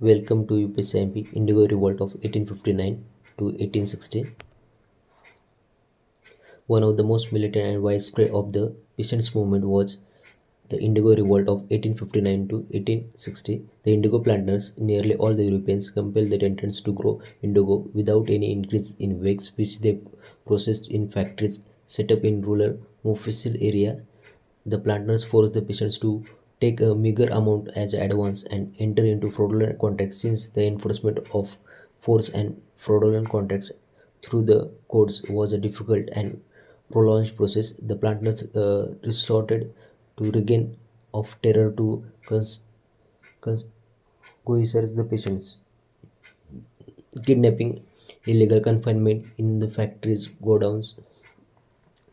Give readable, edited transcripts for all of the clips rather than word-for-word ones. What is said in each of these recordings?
Welcome to UPSC Indigo Revolt of 1859 to 1860. One of the most militant and widespread of the peasants' movement was the Indigo Revolt of 1859 to 1860. The indigo planters, nearly all the Europeans, compelled their tenants to grow indigo without any increase in wax, which they processed in factories set up in rural Mofussil areas. The planters forced the peasants to take a meager amount as advance and enter into fraudulent contracts. Since the enforcement of force and fraudulent contracts through the courts was a difficult and prolonged process, the planters resorted to reign of terror to cons- coerce the peasants. Kidnapping, illegal confinement in the factories, godowns,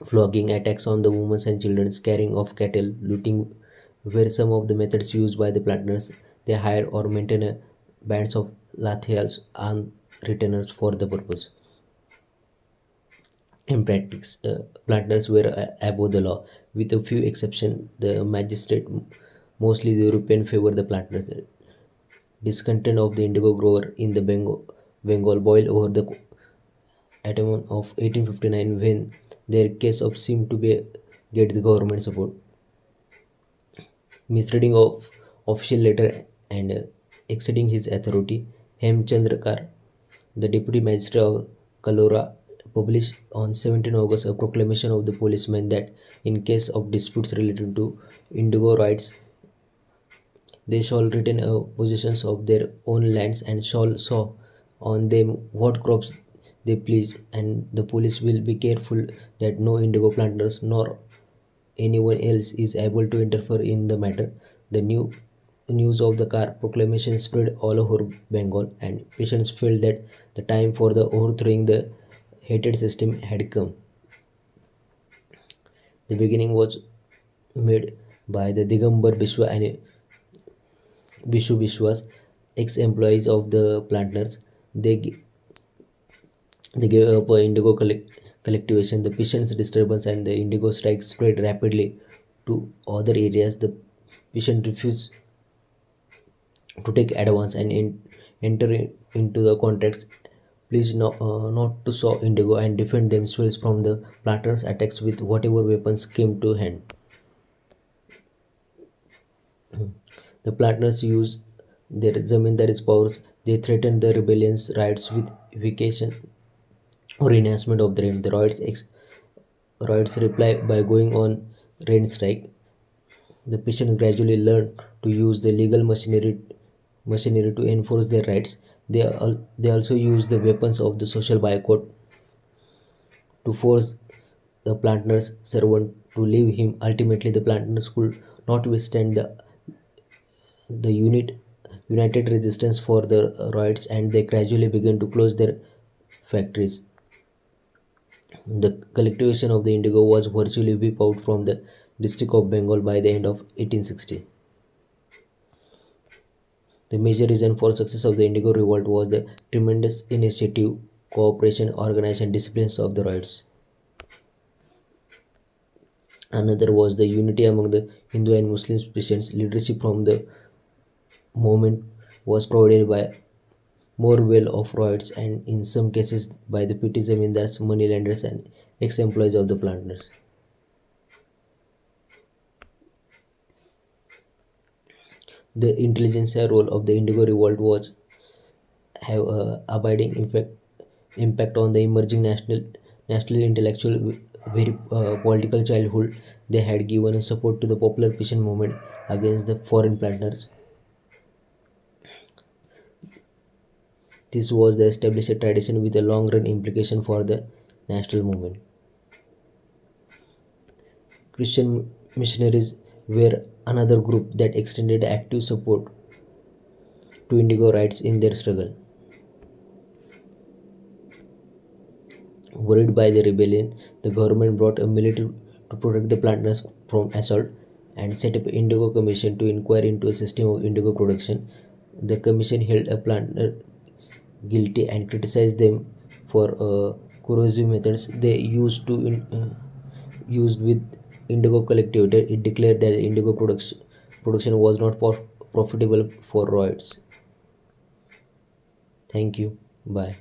flogging, attacks on the women and children, carrying of cattle, looting were some of the methods used by the planters. They hire or maintain bands of Lathials armed retainers for the purpose. In practice, planters were above the law. With a few exceptions, the magistrate, mostly the European, favored the planters. Discontent of the indigo grower in the Bengal boiled over the autumn of 1859 when their case of seemed to be get the government support. Misreading of official letter and exceeding his authority, Hemchandrakar, the deputy magistrate of Kalora, published on 17 August a proclamation of the policemen that in case of disputes related to indigo rights, they shall retain possessions of their own lands and shall sow on them what crops they please, and the police will be careful that no indigo planters nor anyone else is able to interfere in the matter. The news of the car proclamation spread all over Bengal, and patients felt that the time for the overthrowing the hated system had come. The beginning was made by the Digambar Bishwa and Bishu Bishwas, ex-employees of the planters. They they gave up indigo collectivization. The peasants' disturbance and the indigo strike spread rapidly to other areas. The peasants refused to take advance and enter into the contracts. Please not to sow indigo and defend themselves from the planters' attacks with whatever weapons came to hand. The planters used their zamindari's powers. They threatened the rebellion's rights with evacuation or renouncement of the rent. The Riots reply by going on rent strike. The peasants gradually learned to use the legal machinery to enforce their rights. They also use the weapons of the social boycott to force the planter's servant to leave him. Ultimately, the planters could not withstand the united resistance for the riots, and they gradually began to close their factories. The collectivization of the indigo was virtually wiped out from the District of Bengal by the end of 1860. The major reason for success of the Indigo Revolt was the tremendous initiative, cooperation, organization, and disciplines of the riots. Another was the unity among the Hindu and Muslim peasants. Leadership from the movement was provided by more well-off riots and in some cases by the petty zamindars, moneylenders, and ex-employees of the planters. The intelligentsia role of the Indigo Revolt was have a abiding impact on the emerging national intellectual very political childhood. They had given a support to the popular peasant movement against the foreign planters. This was the established tradition with a long run implication for the national movement. Christian missionaries were another group that extended active support to indigo rights in their struggle. Worried by the rebellion, the government brought a military to protect the planters from assault and set up an Indigo Commission to inquire into a system of indigo production. The commission held a planter guilty and criticized them for corrosive methods they used with indigo collectivity. It declared that indigo production was not profitable for Rhodes. Thank you. Bye.